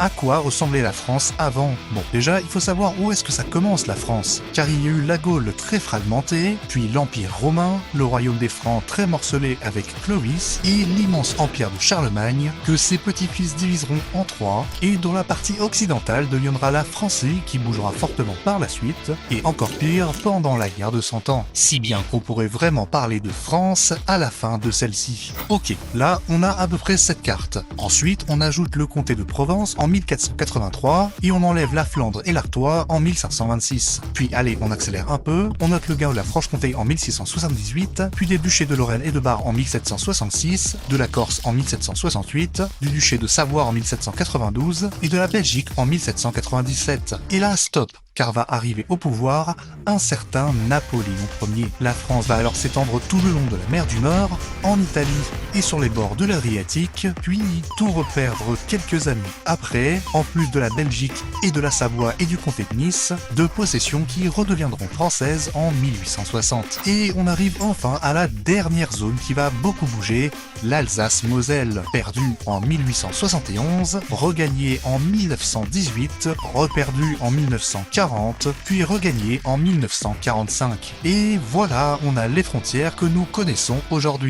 À quoi ressemblait la France avant? Bon, déjà, il faut savoir où est-ce que ça commence la France, car il y a eu la Gaule très fragmentée, puis l'Empire romain, le royaume des Francs très morcelé avec Clovis, et l'immense empire de Charlemagne, que ses petits-fils diviseront en trois, et dont la partie occidentale deviendra la Francie, qui bougera fortement par la suite, et encore pire pendant la guerre de 100 ans. Si bien qu'on pourrait vraiment parler de France à la fin de celle-ci. Ok, là on a à peu près cette carte. Ensuite, on ajoute le comté de Provence en 1483 et on enlève la Flandre et l'Artois en 1526. Puis allez, on accélère un peu, on note le gain de la Franche-Comté en 1678, puis des duchés de Lorraine et de Bar en 1766, de la Corse en 1768, du duché de Savoie en 1792 et de la Belgique en 1797. Et là, stop, car va arriver au pouvoir un certain Napoléon Ier. La France va alors s'étendre tout le long de la mer du Nord, en Italie et sur les bords de l'Adriatique, puis tout reperdre quelques années après, en plus de la Belgique et de la Savoie et du comté de Nice, deux possessions qui redeviendront françaises en 1860. Et on arrive enfin à la dernière zone qui va beaucoup bouger, l'Alsace-Moselle, perdue en 1871, regagnée en 1918, reperdue en 1940, puis regagnée en 1945. Et voilà, on a les frontières que nous connaissons aujourd'hui.